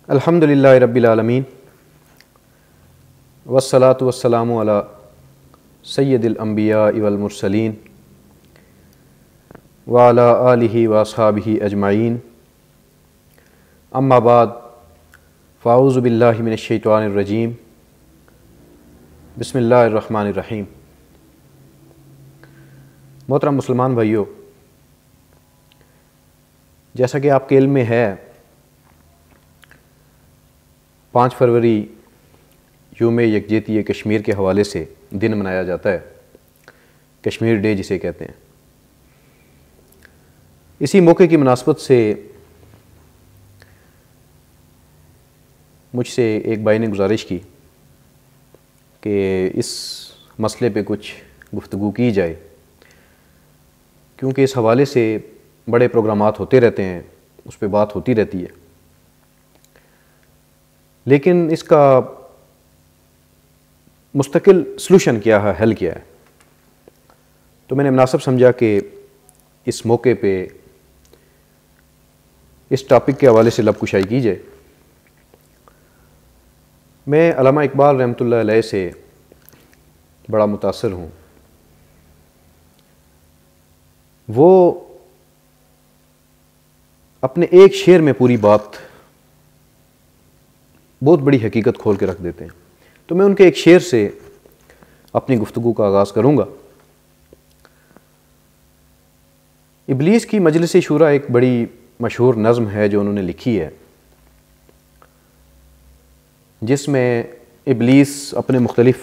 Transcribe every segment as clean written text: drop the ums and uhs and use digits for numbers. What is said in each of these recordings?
अल्हम्दुलिल्लाहि रब्बिल आलमीन वस्सलातु वस्सलामु अला सय्यदिल अंबिया वल मुरसलीन व अला आलिहि व अस्हाबिहि अजमाइन अम्मा बाद फ़ाऊज़ु बिल्लाहि मिनश शैतानिर रजीम बिस्मिल्लाहिर रहमानिर रहीम। मोहतरम मुसलमान भाइयों, जैसा कि आपके इल्म में है 5 फरवरी यूम यकजहती कश्मीर के हवाले से दिन मनाया जाता है, कश्मीर डे जिसे कहते हैं। इसी मौके की मुनासबत से मुझसे एक भाई ने गुजारिश की कि इस मसले पे कुछ गुफ्तगू की जाए, क्योंकि इस हवाले से बड़े प्रोग्रामात होते रहते हैं, उस पर बात होती रहती है, लेकिन इसका मुस्तकिल सलूशन क्या है, हल क्या है। तो मैंने मुनासिब समझा कि इस मौके पे इस टॉपिक के हवाले से लबकुशाई की जाए। मैं अल्लामा इकबाल रहमतुल्लाह अलैह से बड़ा मुतासिर हूँ। वो अपने एक शेर में पूरी बात, बहुत बड़ी हकीकत खोल के रख देते हैं। तो मैं उनके एक शेर से अपनी गुफ्तगू का आगाज़ करूँगा। इब्लीस की मजलिस शूरा एक बड़ी मशहूर नज़्म है जो उन्होंने लिखी है, जिसमें इब्लीस अपने मुख्तलिफ़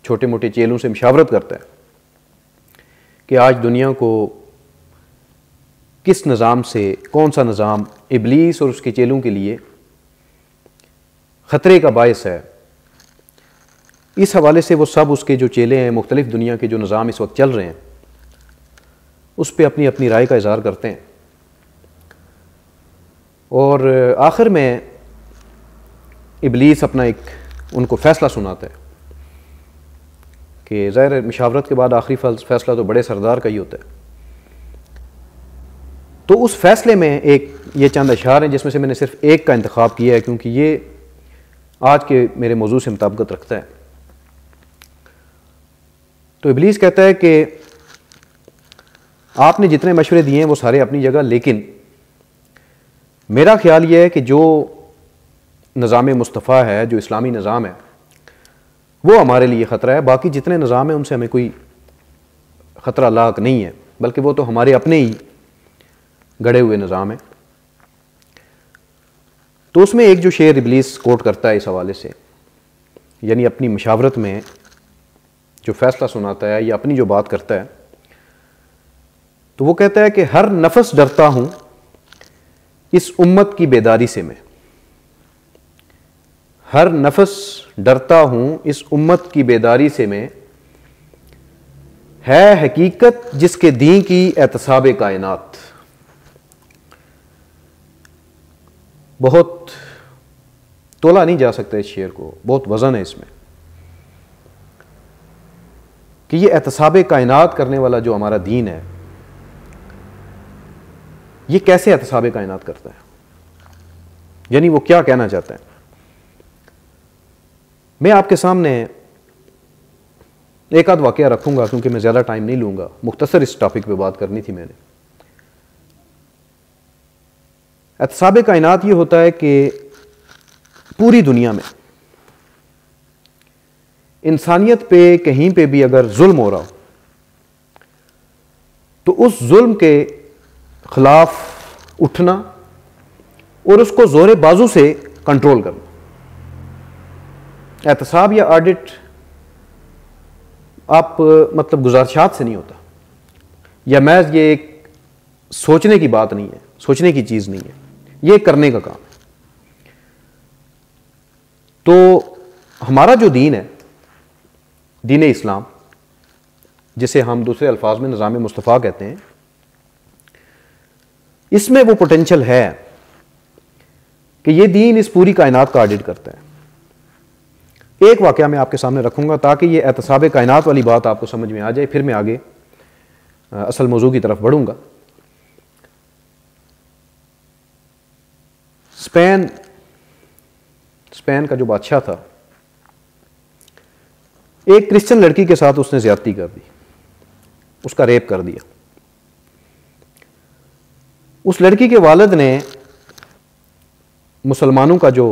छोटे मोटे चेलों से मशावरत करता है कि आज दुनिया को किस निज़ाम से, कौन सा निज़ाम इब्लीस और उसके चेलों के लिए ख़तरे का बायस है। इस हवाले से वो सब उसके जो चेले हैं, मुख्तलिफ़ दुनिया के जो निज़ाम इस वक्त चल रहे हैं, उस पर अपनी अपनी राय का इज़हार करते हैं। और आखिर में इब्लीस अपना एक उनको फ़ैसला सुनाता है कि ज़ाहिर मशावरत के बाद आखिरी फ़ैसला तो बड़े सरदार का ही होता है। तो उस फ़ैसले में एक ये चंद अशआर हैं जिसमें से मैंने सिर्फ एक का इंतखाब किया है, क्योंकि ये आज के मेरे मौजू से मुताबिकत रखता है। तो इब्लीस कहता है कि आपने जितने मशवरे दिए हैं वो सारे अपनी जगह, लेकिन मेरा ख्याल ये है कि जो निज़ाम मुस्तफ़ा है, जो इस्लामी निज़ाम है, वो हमारे लिए ख़तरा है। बाकी जितने निज़ाम हैं उनसे हमें कोई ख़तरा लाक नहीं है, बल्कि वो तो हमारे अपने ही गढ़े हुए निज़ाम है। तो उसमें एक जो शेर इब्लीस कोट करता है इस हवाले से, यानी अपनी मशावरत में जो फ़ैसला सुनाता है या अपनी जो बात करता है, तो वो कहता है कि हर नफस डरता हूँ इस उम्मत की बेदारी से मैं, हर नफस डरता हूँ इस उम्मत की बेदारी से मैं, है हकीकत जिसके दी की एहतसाब कायनात। बहुत तोला नहीं जा सकता इस शेर को, बहुत वज़न है इसमें कि ये एहतसाब कायनात करने वाला जो हमारा दीन है, ये कैसे एहतसाब कायनात करता है, यानी वो क्या कहना चाहता है। मैं आपके सामने एक आध वाक़या रखूंगा, क्योंकि मैं ज़्यादा टाइम नहीं लूँगा, मुख्तसर इस टॉपिक पे बात करनी थी मैंने। एहतसाब कायनात ये होता है कि पूरी दुनिया में इंसानियत पे कहीं पे भी अगर जुल्म हो रहा हो, तो उस जुल्म के खिलाफ उठना और उसको जोरे बाजू से कंट्रोल करना। एहतसाब या ऑडिट आप मतलब गुजारिशात से नहीं होता, या महज ये एक सोचने की बात नहीं है, सोचने की चीज़ नहीं है, ये करने का काम है। तो हमारा जो दीन है, दीन इस्लाम, जिसे हम दूसरे अल्फाज में निज़ाम मुस्तफ़ा कहते हैं, इसमें वो पोटेंशियल है कि ये दीन इस पूरी कायनात का ऑडिट करता है। एक वाक़या मैं आपके सामने रखूंगा ताकि ये एहतसाब कायनात वाली बात आपको समझ में आ जाए, फिर मैं आगे असल मौजू की तरफ बढ़ूंगा। स्पेन स्पेन का जो बादशाह था, एक क्रिश्चियन लड़की के साथ उसने ज्यादती कर दी, उसका रेप कर दिया। उस लड़की के वालिद ने मुसलमानों का जो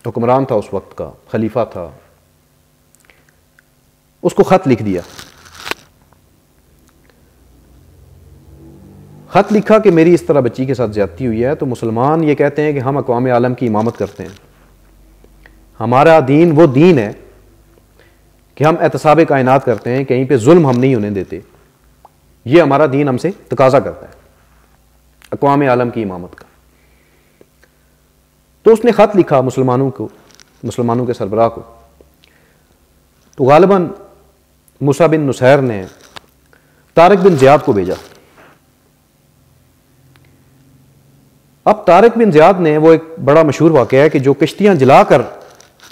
हुक्मरान था उस वक्त का, खलीफा था, उसको खत लिख दिया। खत लिखा कि मेरी इस तरह बच्ची के साथ ज्यादती हुई है। तो मुसलमान ये कहते हैं कि हम अक़वाम आलम की इमामत करते हैं, हमारा दीन वो दीन है कि हम एहतसाब कायनात करते हैं, कहीं पे जुल्म हम नहीं होने देते। ये हमारा दीन हमसे तकाजा करता है अक़वाम आलम की इमामत का। तो उसने ख़त लिखा मुसलमानों को, मुसलमानों के सरबराह को। तो गालिबन मूसा बिन नुसैर ने तारिक बिन ज़ियाद को भेजा। अब तारिक बिन ज़ियाद ने, वो एक बड़ा मशहूर वाक़या है कि जो किश्तियां जलाकर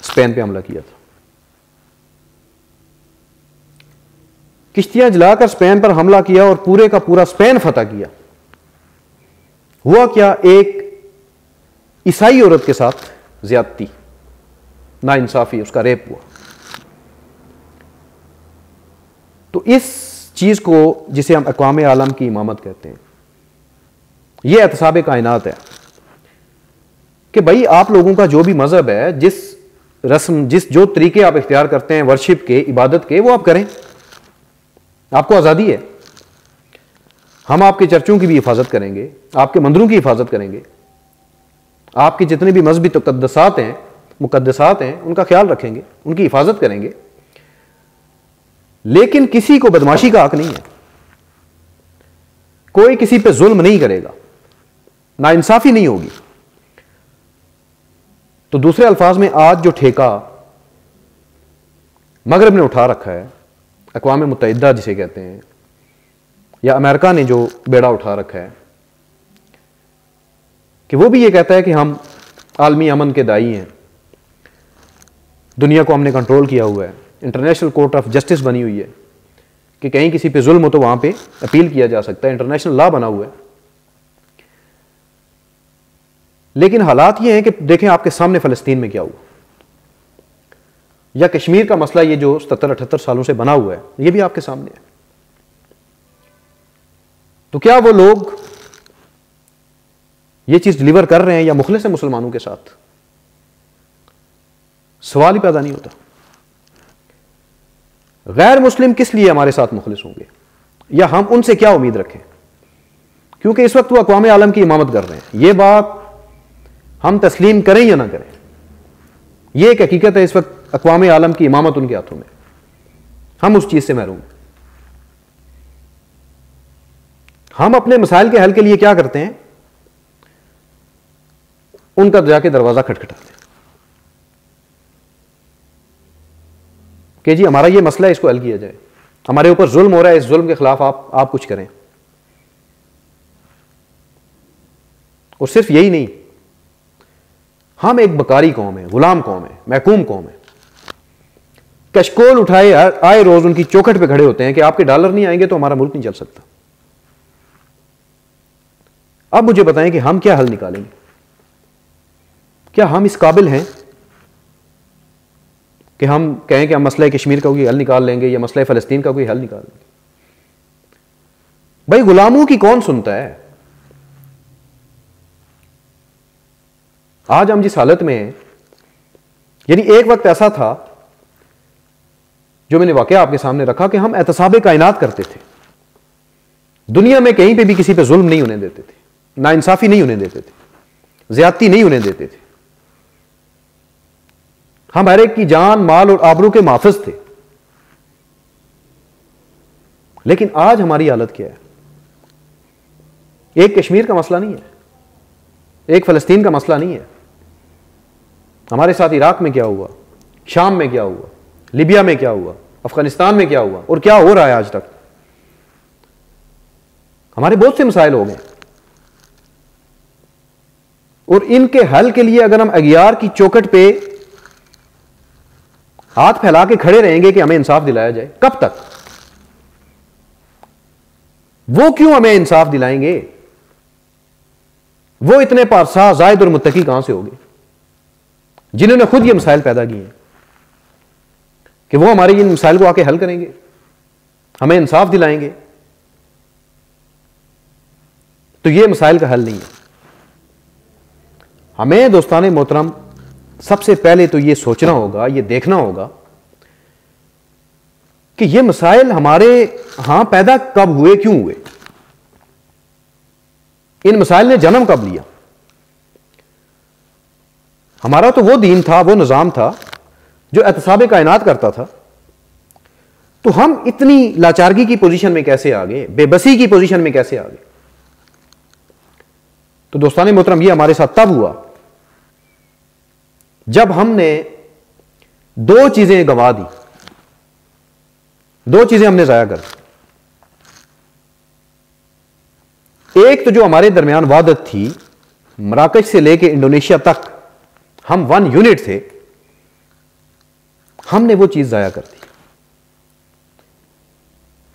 स्पेन पे हमला किया था, किश्तियां जलाकर स्पेन पर हमला किया और पूरे का पूरा स्पेन फतह किया। हुआ क्या, एक ईसाई औरत के साथ ज्यादती, नाइंसाफी, उसका रेप हुआ। तो इस चीज को, जिसे हम अक़वाम आलम की इमामत कहते हैं, यह एहतसाब कायनात है कि भाई आप लोगों का जो भी मजहब है, जिस रस्म, जो तरीके आप इख्तियार करते हैं वर्शिप के, इबादत के, वो आप करें, आपको आज़ादी है। हम आपके चर्चों की भी हिफाजत करेंगे, आपके मंदिरों की हिफाजत करेंगे, आपके जितने भी मजहबी मुकद्दसात हैं उनका ख्याल रखेंगे, उनकी हिफाजत करेंगे। लेकिन किसी को बदमाशी का हक नहीं है, कोई किसी पे जुल्म नहीं करेगा, नाइंसाफी नहीं होगी। तो दूसरे अल्फाज में आज जो ठेका मगरब ने उठा रखा है, अक़वाम मुत्तहिदा जिसे कहते हैं, या अमेरिका ने जो बेड़ा उठा रखा है, कि वो भी ये कहता है कि हम आलमी अमन के दाई हैं, दुनिया को हमने कंट्रोल किया हुआ है, इंटरनेशनल कोर्ट ऑफ जस्टिस बनी हुई है कि कहीं किसी पे जुल्म हो तो वहां पे अपील किया जा सकता है, इंटरनेशनल लॉ बना हुआ है। लेकिन हालात ये हैं कि देखें आपके सामने फ़लस्तीन में क्या हुआ, या कश्मीर का मसला ये जो 77-78 सालों से बना हुआ है, ये भी आपके सामने है। तो क्या वो लोग ये चीज डिलीवर कर रहे हैं या मुखलिस हैं मुसलमानों के साथ? सवाल ही पैदा नहीं होता। गैर मुस्लिम किस लिए हमारे साथ मुखलिस होंगे, या हम उनसे क्या उम्मीद रखें? क्योंकि इस वक्त वो अक़वाम आलम की इमामत कर रहे हैं। ये बात हम तस्लीम करें या ना करें, ये एक हकीकत है। इस वक्त अक़वाम आलम की इमामत उनके हाथों में, हम उस चीज से महरूम हैं। हम अपने मसाइल के हल के लिए क्या करते हैं, उनका जाके दरवाजा खटखटाते हैं कि जी हमारा ये मसला है, इसको हल किया जाए, हमारे ऊपर जुल्म हो रहा है, इस जुल्म के खिलाफ आप कुछ करें। और सिर्फ यही नहीं, हम एक बकारी कौम है, गुलाम कौम है, महकूम कौम है। कशकोल उठाए आए रोज उनकी चौखट पे खड़े होते हैं कि आपके डॉलर नहीं आएंगे तो हमारा मुल्क नहीं चल सकता। अब मुझे बताएं कि हम क्या हल निकालेंगे? क्या हम इस काबिल हैं कि हम कहें कि हम मसला कश्मीर का कोई हल निकाल लेंगे या मसला फ़लस्तीन का कोई हल निकाल लेंगे? भाई गुलामों की कौन सुनता है? आज हम जिस हालत में हैं, यानी एक वक्त ऐसा था जो मैंने वाकया आपके सामने रखा कि हम एहतसाब कायनात करते थे, दुनिया में कहीं पे भी किसी पे जुल्म नहीं होने देते थे, नाइंसाफी नहीं होने देते थे, ज्यादती नहीं होने देते थे, हम हर एक की जान, माल और आबरू के माफिज थे। लेकिन आज हमारी हालत क्या है? एक कश्मीर का मसला नहीं है, एक फ़लस्तीन का मसला नहीं है। हमारे साथ इराक में क्या हुआ, शाम में क्या हुआ, लिबिया में क्या हुआ, अफगानिस्तान में क्या हुआ, और क्या हो रहा है आज तक। हमारे बहुत से मसाइल हो गए, और इनके हल के लिए अगर हम अगियार की चौखट पे हाथ फैला के खड़े रहेंगे कि हमें इंसाफ दिलाया जाए, कब तक? वो क्यों हमें इंसाफ दिलाएंगे? वो इतने पारसा, जायद और मुत्तकी कहां से होंगे? जिन्होंने खुद ये मसाइल पैदा किए हैं, कि वो हमारे इन मसाइल को आके हल करेंगे, हमें इंसाफ दिलाएंगे, तो ये मसाइल का हल नहीं है। हमें दोस्ताने मोहतरम सबसे पहले तो ये सोचना होगा, ये देखना होगा कि ये मसाइल हमारे यहां पैदा कब हुए, क्यों हुए, इन मसाइल ने जन्म कब लिया। हमारा तो वो दीन था, वो निज़ाम था जो एहतसाब कायनात करता था, तो हम इतनी लाचारगी की पोजीशन में कैसे आ गए, बेबसी की पोजीशन में कैसे आ गए। तो दोस्ताने मोहतरम ये हमारे साथ तब हुआ जब हमने दो चीजें गंवा दी, दो चीजें हमने जाया कर दी। एक तो जो हमारे दरमियान वादत थी, मराकश से लेकर इंडोनेशिया तक हम 1 यूनिट थे, हमने वो चीज जाया कर दी।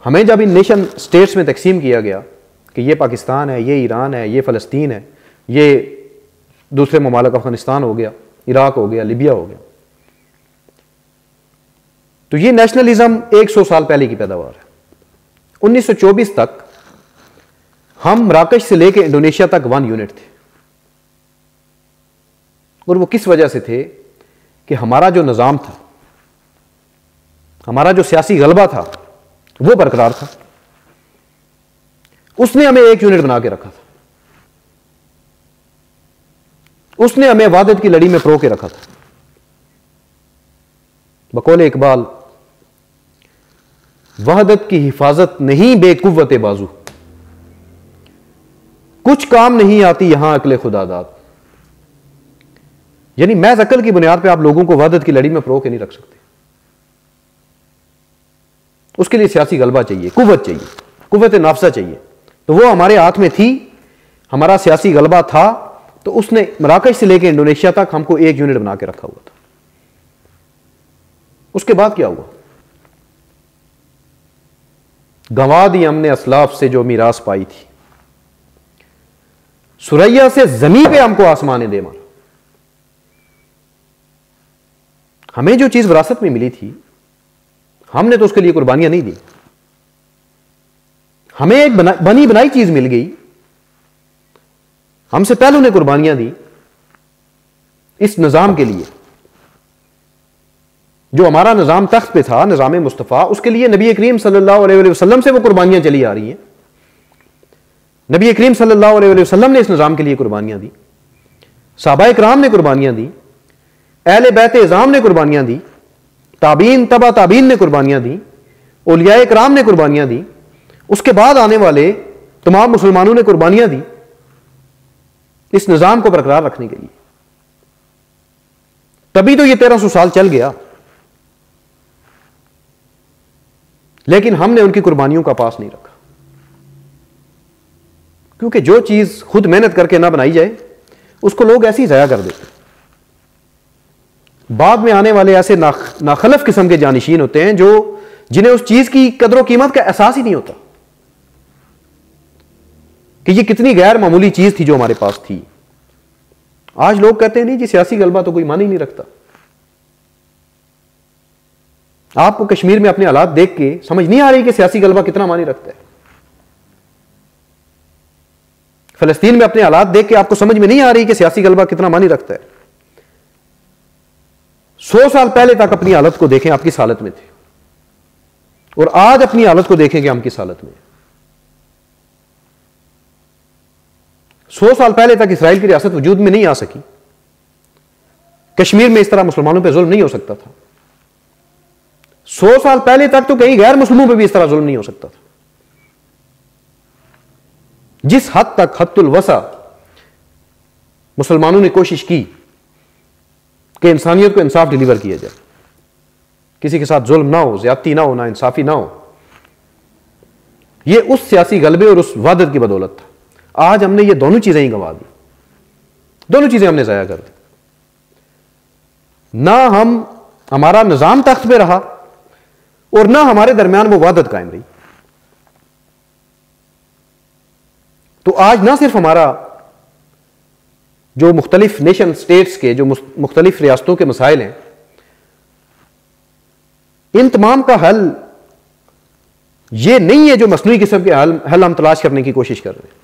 हमें जब इन नेशन स्टेट्स में तकसीम किया गया कि ये पाकिस्तान है, ये ईरान है, ये फ़लस्तीन है, ये दूसरे ममालिक अफगानिस्तान हो गया, इराक हो गया, लीबिया हो गया, तो ये नेशनलिज्म 100 साल पहले की पैदावार है। 1924 तक हम मराकश से लेकर इंडोनेशिया तक 1 यूनिट थे, और वो किस वजह से थे कि हमारा जो निज़ाम था, हमारा जो सियासी गलबा था वो बरकरार था। उसने हमें 1 यूनिट बना के रखा था, उसने हमें वादत की लड़ी में परो के रखा था। बकौल इकबाल, वहदत की हिफाजत नहीं बेकुव्वत बाजू, कुछ काम नहीं आती यहां अकले खुदादाद। यानी महज अकल की बुनियाद पे आप लोगों को वहदत की लड़ी में परो के नहीं रख सकते। उसके लिए सियासी गलबा चाहिए, कुव्वत चाहिए, कुव्वत नाफसा चाहिए। तो वो हमारे हाथ में थी, हमारा सियासी गलबा था, तो उसने मराकश से लेकर इंडोनेशिया तक हमको 1 यूनिट बना के रखा हुआ था। उसके बाद क्या हुआ? गंवा दी हमने असलाफ से जो मीरास पाई थी, सुरैया से जमीन पे हमको आसमाने दे मारा। हमें जो चीज विरासत में मिली थी, हमने तो उसके लिए कुर्बानियां नहीं दी। हमें एक बनी बनाई चीज मिल गई, हमसे पहले उन्हें कुर्बानियां दी इस निजाम के लिए। जो हमारा निजाम तख्त पे था, निजाम मुस्तफा, उसके लिए नबी करीम सल्लल्लाहु अलैहि वसल्लम से वो कुर्बानियां चली आ रही हैं। नबी करीम सल्लल्लाहु अलैहि वसल्लम ने इस निजाम के लिए कुर्बानियां दी, सहाबाए किराम ने कुर्बानियां दी, अहले बैत इज़ाम ने कुर्बानियां दी, ताबीन तबा ताबीन ने कुर्बानियां दी, औलियाए किराम ने कुर्बानियां दी, उसके बाद आने वाले तमाम मुसलमानों ने कुर्बानियां दी इस निजाम को बरकरार रखने के लिए। तभी तो ये 1300 साल चल गया। लेकिन हमने उनकी कुर्बानियों का पास नहीं रखा, क्योंकि जो चीज खुद मेहनत करके ना बनाई जाए उसको लोग ऐसे ही जाया कर देते। बाद में आने वाले ऐसे नाखलफ किस्म के जानिशीन होते हैं जो जिन्हें उस चीज की कदर कीमत का एहसास ही नहीं होता कि ये कितनी गैर मामूली चीज थी जो हमारे पास थी। आज लोग कहते हैं नहीं जी, सियासी गलबा तो कोई मान ही नहीं रखता। आपको कश्मीर में अपने हालात देख के समझ नहीं आ रही कि सियासी गलबा कितना मानी रखता है। फलस्तीन में अपने हालात देख के आपको समझ में नहीं आ रही कि सियासी गलबा कितना मानी रखता है। 100 साल पहले तक अपनी हालत को देखें, आप किस हालत में थे, और आज अपनी हालत को देखें कि हम किस हालत में। 100 साल पहले तक इसराइल की रियासत वजूद में नहीं आ सकी। कश्मीर में इस तरह मुसलमानों पर जुल्म नहीं हो सकता था। 100 साल पहले तक तो कहीं गैर मुस्लिमों पर भी इस तरह जुल्म नहीं हो सकता था। जिस हद तक हद्दुल वसा मुसलमानों ने कोशिश की कि इंसानियत को इंसाफ डिलीवर किया जाए, किसी के साथ जुल्म ना हो, ज्यादती ना हो, ना इंसाफी ना हो, यह उस सियासी गलबे और उस वादत की बदौलत था। आज हमने ये दोनों चीजें ही गंवा दी, दोनों चीजें हमने जाया कर दी। ना हमारा निजाम तख्त पे रहा और ना हमारे दरमियान वो वादत कायम रही। तो आज ना सिर्फ हमारा जो मुख्तलिफ नेशन स्टेट्स के, जो मुख्तलिफ रियासतों के मसाइल हैं, इन तमाम का हल ये नहीं है जो मसनूई किस्म के हल हम तलाश करने की कोशिश कर रहे हैं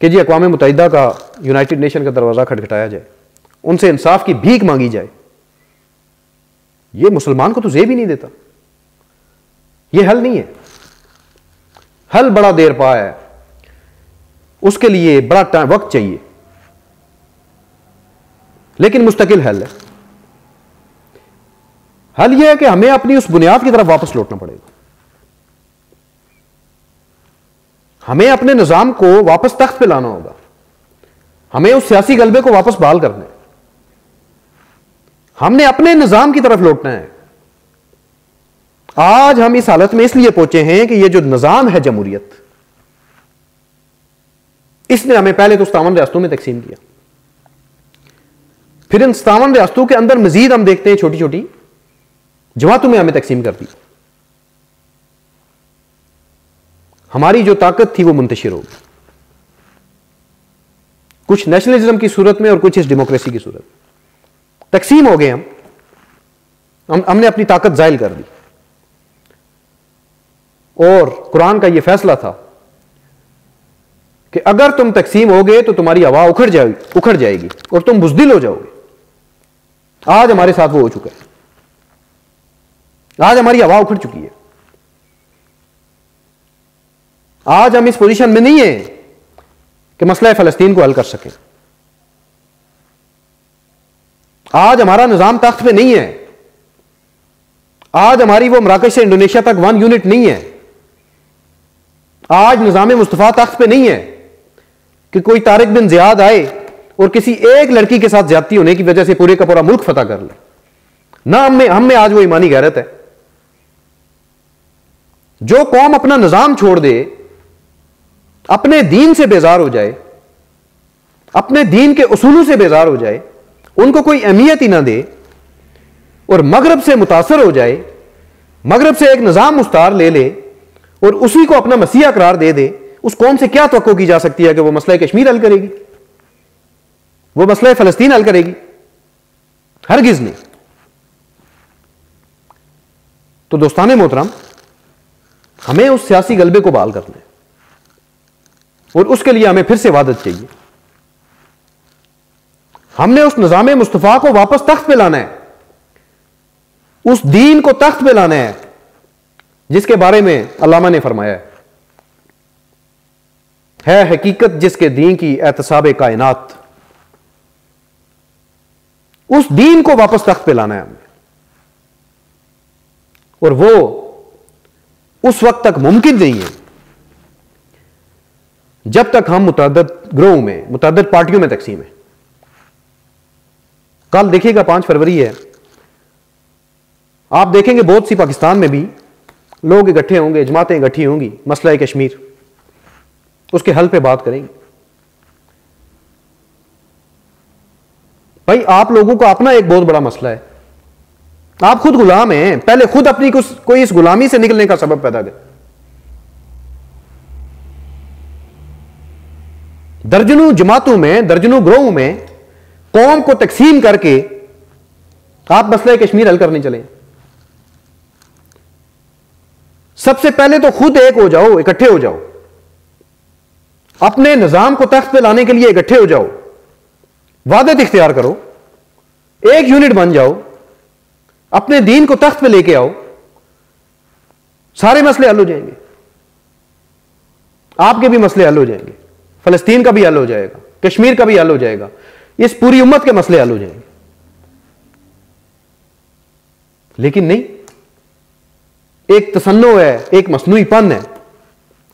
कि जी अक़वाम मुत्तहिदा का, यूनाइटेड नेशन का दरवाज़ा खटखटाया जाए, उनसे इंसाफ की भीख मांगी जाए। ये मुसलमान को तो जेब ही नहीं देता। ये हल नहीं है। हल बड़ा देर पा है, उसके लिए बड़ा वक्त चाहिए, लेकिन मुस्तकिल हल है। हल यह है कि हमें अपनी उस बुनियाद की तरफ वापस लौटना पड़ेगा। हमें अपने निजाम को वापस तख्त पे लाना होगा। हमें उस सियासी गलबे को वापस बहाल करना है। हमने अपने निजाम की तरफ लौटना है। आज हम इस हालत में इसलिए पहुंचे हैं कि यह जो निजाम है जमहूरियत, इसने हमें पहले तो 57 रियासतों में तकसीम किया, फिर इन 57 रियासतों के अंदर मजीद हम देखते हैं छोटी छोटी जमातों में हमें तकसीम कर दी। हमारी जो ताकत थी वो मुंतशिर हो गई, कुछ नेशनलिज्म की सूरत में और कुछ इस डेमोक्रेसी की सूरत में। तकसीम हो गए हमने अपनी ताकत जाहिल कर दी। और कुरान का यह फैसला था कि अगर तुम तकसीम हो गए तो तुम्हारी हवा उखड़ जाएगी और तुम बुज़दिल हो जाओगे। आज हमारे साथ वो हो चुका है। आज हमारी हवा उखड़ चुकी है। आज हम इस पोजीशन में नहीं है कि मसला फ़लस्तीन को हल कर सकें। आज हमारा निजाम तख्त पे नहीं है। आज हमारी वो मराकश से इंडोनेशिया तक 1 यूनिट नहीं है। आज निजाम मुस्तफा तख्त पे नहीं है कि कोई तारिक बिन ज़ियाद आए और किसी एक लड़की के साथ ज्यादती होने की वजह से पूरे का पूरा मुल्क फतह कर ले। ना हम में आज वो ईमानी गैरत है। जो कौम अपना निजाम छोड़ दे, अपने दीन से बेजार हो जाए, अपने दीन के उसूलों से बेजार हो जाए, उनको कोई अहमियत ही ना दे और मगरब से मुतासर हो जाए, मगरब से एक निजाम मुस्तार ले ले और उसी को अपना मसीहा करार दे दे, उस कौम से क्या तवक्को की जा सकती है कि वो मसला कश्मीर हल करेगी, वो मसला फ़लस्तीन हल करेगी? हरगिज़ नहीं। तो दोस्ताने मोहतरम, हमें उस सियासी गलबे को बहाल करना है और उसके लिए हमें फिर से वादत चाहिए। हमने उस निजाम मुस्तफा को वापस तख्त पे लाना है, उस दीन को तख्त पे लाना है जिसके बारे में अल्लामा ने फरमाया है हकीकत जिसके दीन की एहतसाब कायनात। उस दीन को वापस तख्त पे लाना है हमें, और वो उस वक्त तक मुमकिन नहीं है जब तक हम मुतअद्दिद ग्रोह में, मुतअद्दिद पार्टियों में तकसीम है। कल देखिएगा 5 फरवरी है, आप देखेंगे बहुत सी पाकिस्तान में भी लोग इकट्ठे होंगे, जमातें इकट्ठी होंगी, मसला कश्मीर, उसके हल पे बात करेंगे। भाई आप लोगों का अपना एक बहुत बड़ा मसला है। आप खुद गुलाम हैं, पहले खुद अपनी कोई इस गुलामी से निकलने का सबब पैदा करें। दर्जनों जमातों में, दर्जनों ग्रोहों में कौम को तकसीम करके आप मसला कश्मीर हल करने चले। सबसे पहले तो खुद एक हो जाओ, इकट्ठे हो जाओ, अपने निजाम को तख्त पे लाने के लिए इकट्ठे हो जाओ, वादत इख्तियार करो, एक यूनिट बन जाओ, अपने दीन को तख्त पे लेके आओ, सारे मसले हल हो जाएंगे। आपके भी मसले हल हो जाएंगे, फलस्तीन का भी हल हो जाएगा, कश्मीर का भी हल हो जाएगा, इस पूरी उम्मत के मसले हल हो जाएंगे। लेकिन नहीं, एक तसन्नो है, एक मसनूईपन है,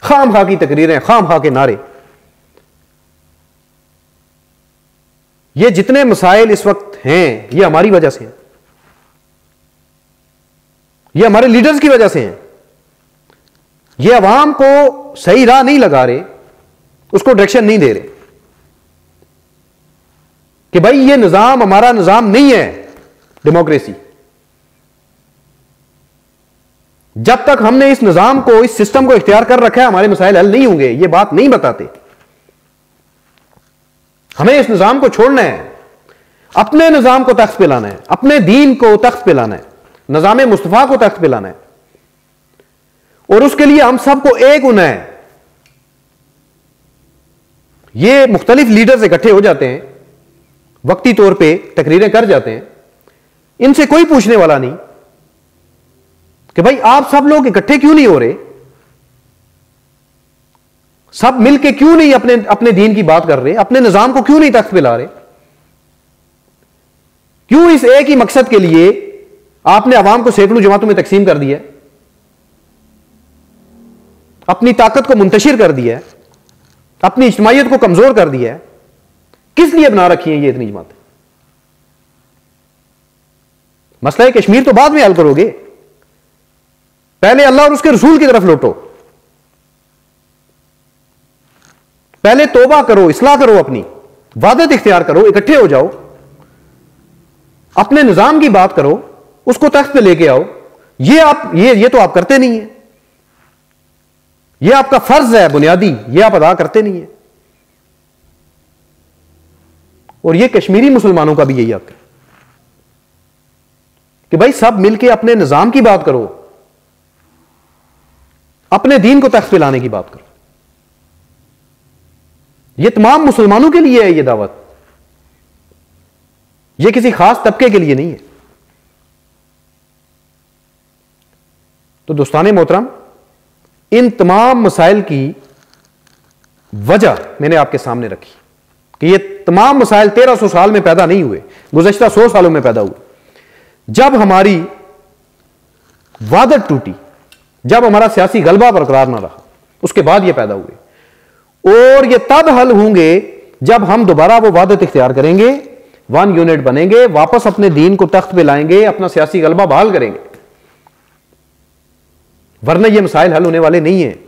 खाम खा की तकरीरें, खाम खा के नारे। ये जितने मसाइल इस वक्त हैं, ये हमारी वजह से हैं, ये हमारे लीडर्स की वजह से हैं। ये अवाम को सही राह नहीं लगा रहे, उसको डायरेक्शन नहीं दे रहे कि भाई ये निजाम हमारा निजाम नहीं है डेमोक्रेसी। जब तक हमने इस निजाम को, इस सिस्टम को इख्तियार कर रखा है, हमारे मसाइल हल नहीं होंगे। ये बात नहीं बताते। हमें इस निजाम को छोड़ना है, अपने निजाम को तख्त पे लाना है, अपने दीन को तख्त पे लाना है, निजाम मुस्तफा को तख्त पे लाना है। और उसके लिए हम सबको एक होना है। ये मुख्तलिफ लीडर्स इकट्ठे हो जाते हैं, वक्ती तौर पे तकरीरें कर जाते हैं, इनसे कोई पूछने वाला नहीं कि भाई आप सब लोग इकट्ठे क्यों नहीं हो रहे, सब मिलके क्यों नहीं अपने अपने दीन की बात कर रहे, अपने निजाम को क्यों नहीं तख्त पे ला रहे, क्यों इस एक ही मकसद के लिए आपने अवाम को सैकड़ों जमातों में तकसीम कर दिया, अपनी ताकत को मुंतशिर कर दिया, अपनी इज्तिमाइयत को कमजोर कर दिया है। किस लिए बना रखी हैं ये इतनी जमातें? मसला कश्मीर तो बाद में हल करोगे, पहले अल्लाह और उसके रसूल की तरफ लौटो, पहले तौबा करो, इस्लाह करो, अपनी वादत इख्तियार करो, इकट्ठे हो जाओ, अपने निजाम की बात करो, उसको तख्त पे लेके आओ। ये तो आप करते नहीं है, ये आपका फर्ज है बुनियादी, ये आप अदा करते नहीं है। और ये कश्मीरी मुसलमानों का भी यही हक है कि भाई सब मिलके अपने निजाम की बात करो, अपने दीन को तख्त पे लाने की बात करो। ये तमाम मुसलमानों के लिए है ये दावत, ये किसी खास तबके के लिए नहीं है। तो दोस्ताने मोहतरम, इन तमाम मसाइल की वजह मैंने आपके सामने रखी कि ये तमाम मसाइल 1300 साल में पैदा नहीं हुए, गुज़श्ता 100 सालों में पैदा हुए। जब हमारी वादत टूटी, जब हमारा सियासी गलबा बरकरार ना रहा, उसके बाद ये पैदा हुए। और ये तब हल होंगे जब हम दोबारा वो वादत इख्तियार करेंगे, वन यूनिट बनेंगे, वापस अपने दीन को तख्त पे लाएंगे, अपना सियासी गलबा बहाल करेंगे। वरना ये मसाइल हल होने वाले नहीं है।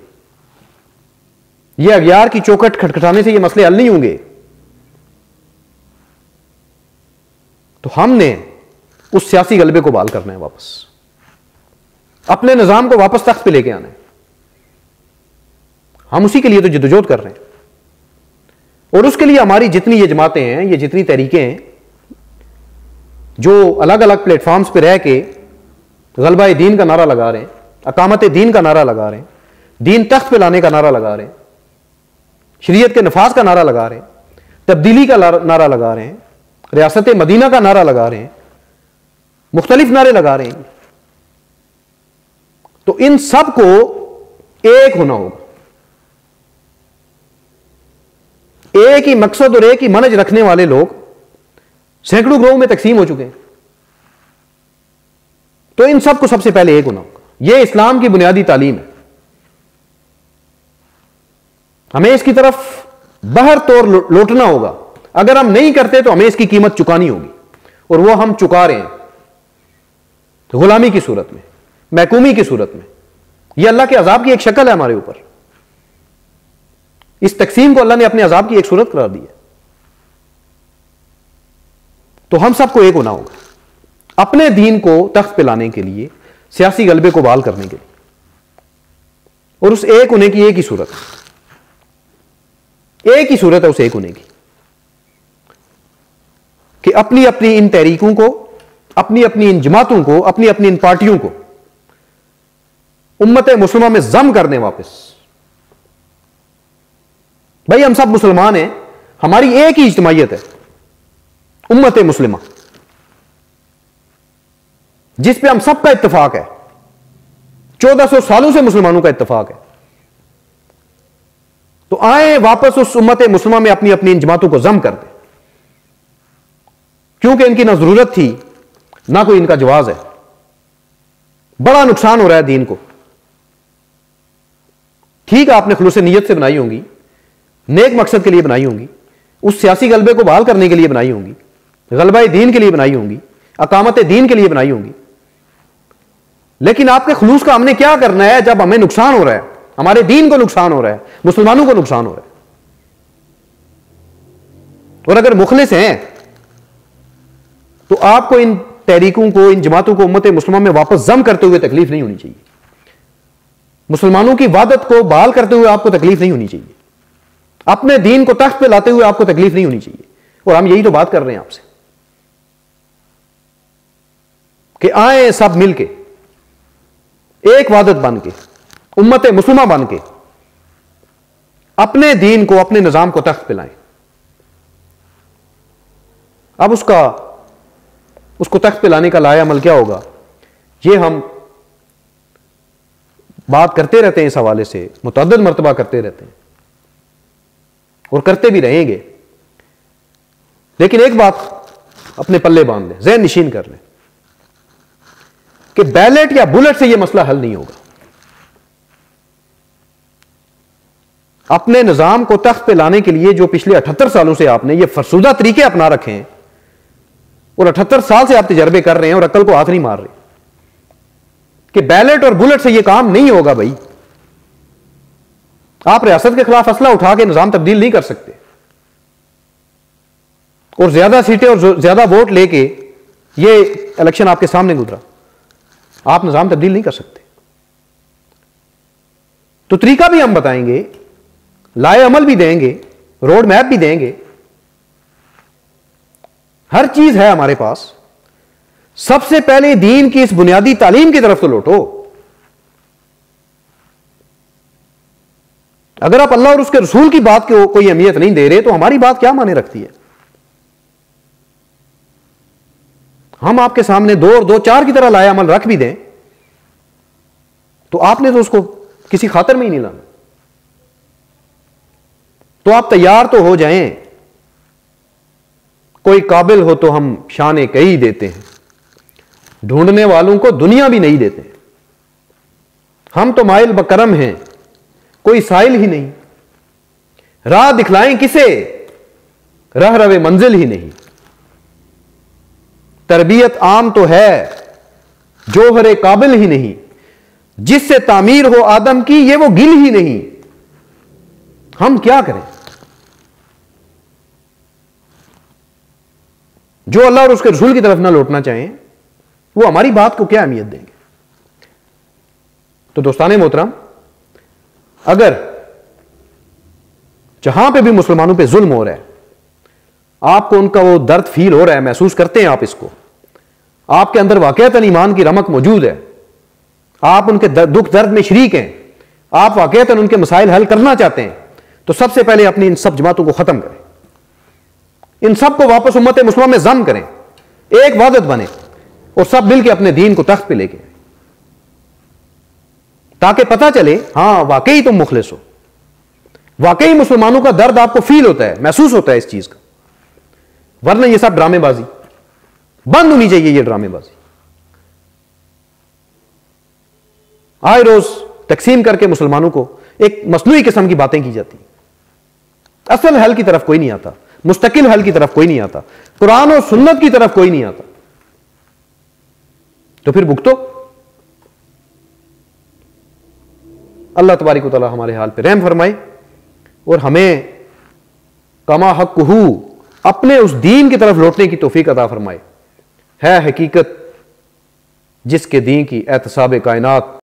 ये अगियार की चौखट खटखटाने से ये मसले हल नहीं होंगे। तो हमने उस सियासी गलबे को बहाल करना है, वापस अपने निजाम को वापस तख्त पे लेके आना है। हम उसी के लिए तो जद्दोजहद कर रहे हैं। और उसके लिए हमारी जितनी ये जमातें हैं, ये जितनी तहरीकें हैं, जो अलग अलग प्लेटफॉर्म्स पे रह के गलबा दीन का नारा लगा रहे हैं, अकामत दीन का नारा लगा रहे हैं, दीन तख्त पे लाने का नारा लगा रहे हैं, शरीयत के नफाज का नारा लगा रहे हैं, तब्दीली का नारा लगा रहे हैं, रियासत मदीना का नारा लगा रहे हैं, मुख्तलिफ नारे लगा रहे हैं। तो इन सब को एक होना होगा, एक ही मकसद और एक ही मनज रखने वाले लोग सैकड़ों ग्रोह में तकसीम हो चुके हैं। तो इन सब को सबसे पहले एक होना होगा। यह इस्लाम की बुनियादी तालीम है। हमें इसकी तरफ बहर तौर लौटना होगा। अगर हम नहीं करते तो हमें इसकी कीमत चुकानी होगी, और वो हम चुका रहे हैं, गुलामी की सूरत में, महकूमी की सूरत में। यह अल्लाह के अजाब की एक शक्ल है हमारे ऊपर। इस तकसीम को अल्लाह ने अपने अजाब की एक सूरत करार दी है। तो हम सबको एक होना होगा अपने दीन को तख्त पे लाने के लिए, सियासी गलबे को बहाल करने के लिए। और उस एक होने की एक ही सूरत है, एक ही सूरत है उस एक होने की, कि अपनी अपनी इन तहरीकों को, अपनी अपनी इन जमातों को, अपनी अपनी इन पार्टियों को उम्मत मुस्लिमा में जम करने वापस। भाई हम सब मुसलमान हैं, हमारी एक ही इज्तिमाइयत है, उम्मत मुस्लिमा, जिस पे हम सबका इत्तेफाक है। 1400 सालों से मुसलमानों का इत्तेफाक है। तो आए वापस उस उम्मत मुस्लिमा में अपनी अपनी इन जमातों को जम कर दे, क्योंकि इनकी ना जरूरत थी ना कोई इनका जवाज है। बड़ा नुकसान हो रहा है दीन को। ठीक है, आपने खुलूस नीयत से बनाई होंगी, नेक मकसद के लिए बनाई होंगी, उस सियासी गलबे को बहाल करने के लिए बनाई होंगी, गलबा दीन के लिए बनाई होंगी, अकामत दीन के लिए बनाई होंगी। लेकिन आपके खुलूस का हमने क्या करना है जब हमें नुकसान हो रहा है, हमारे दीन को नुकसान हो रहा है, मुसलमानों को नुकसान हो रहा है। और अगर मुखलिस हैं तो आपको इन तहरीकों को, इन जमातों को उम्मत मुस्लिमा में वापस जम करते हुए तकलीफ नहीं होनी चाहिए। मुसलमानों की वादत को बहाल करते हुए आपको तकलीफ नहीं होनी चाहिए। अपने दीन को तख्त पे लाते हुए आपको तकलीफ नहीं होनी चाहिए। और हम यही तो बात कर रहे हैं आपसे कि आए सब मिलके एक वादत बन के, उम्मत मुस्लिमा बन के अपने दीन को, अपने निजाम को तख्त पे लाएं। अब उसको तख्त पे लाने का लाया अमल क्या होगा, ये हम बात करते रहते हैं, इस हवाले से मुतअद्दिद मर्तबा करते रहते हैं और करते भी रहेंगे। लेकिन एक बात अपने पल्ले बांध लें, ज़हन नशीन कर लें कि बैलेट या बुलेट से यह मसला हल नहीं होगा। अपने निजाम को तख्त पे लाने के लिए जो पिछले 78 सालों से आपने ये फरसूदा तरीके अपना रखे हैं और 78 साल से आप तजर्बे कर रहे हैं और अक्ल को हाथ नहीं मार रहे कि बैलेट और बुलेट से यह काम नहीं होगा। भाई, आप रियासत के खिलाफ असला उठा के निजाम तब्दील नहीं कर सकते और ज्यादा सीटें और ज्यादा वोट लेके ये इलेक्शन आपके सामने गुजरा, आप निजाम तब्दील नहीं कर सकते। तो तरीका भी हम बताएंगे, लाए अमल भी देंगे, रोड मैप भी देंगे, हर चीज है हमारे पास। सबसे पहले दीन की इस बुनियादी तालीम की तरफ तो लौटो। अगर आप अल्लाह और उसके रसूल की बात को कोई अहमियत नहीं दे रहे तो हमारी बात क्या माने रखती है। हम आपके सामने 2 और 2 4 की तरह लाया अमल रख भी दें तो आपने तो उसको किसी खातर में ही नहीं लाना। तो आप तैयार तो हो जाएं, कोई काबिल हो तो हम शाने कई देते हैं, ढूंढने वालों को दुनिया भी नहीं देते। हम तो माइल बकरम हैं, कोई साइल ही नहीं, राह दिखलाएं किसे, रह रवे मंजिल ही नहीं। तरबियत आम तो है, जोहरे काबिल ही नहीं, जिससे तामीर हो आदम की ये वो गिल ही नहीं। हम क्या करें? जो अल्लाह और उसके रसूल की तरफ ना लौटना चाहें वो हमारी बात को क्या अहमियत देंगे। तो दोस्ताने मोहतरम, अगर जहां पे भी मुसलमानों पे जुल्म हो रहा है, आपको उनका वो दर्द फील हो रहा है, महसूस करते हैं आप इसको, आपके अंदर वाकईतन ईमान की रमक मौजूद है, आप उनके दुख दर्द में शरीक हैं, आप वाकईतन उनके मसाइल हल करना चाहते हैं, तो सबसे पहले अपनी इन सब जमातों को खत्म करें, इन सब को वापस उम्मत मुस्लिमा में जम करें, एक वादत बने और सब मिलकर अपने दीन को तख्त पे लेके, ताकि पता चले हां वाकई तुम मुखलिस हो, वाकई मुसलमानों का दर्द आपको फील होता है, महसूस होता है इस चीज का। वरना ये सब ड्रामेबाजी बंद होनी चाहिए। ये ड्रामेबाजी आए रोज तकसीम करके मुसलमानों को एक मसनूई किस्म की बातें की जाती, असल हल की तरफ कोई नहीं आता, मुस्तकिल हल की तरफ कोई नहीं आता, कुरान और सुन्नत की तरफ कोई नहीं आता। तो फिर भुगतो। अल्लाह तबारिक व तआला हमारे हाल पे रहम फरमाए और हमें कमा हक़्क़ुहू अपने उस दीन की तरफ लौटने की तौफीक अता फरमाए। है हकीकत जिसके दीन की एहतसाब कायनात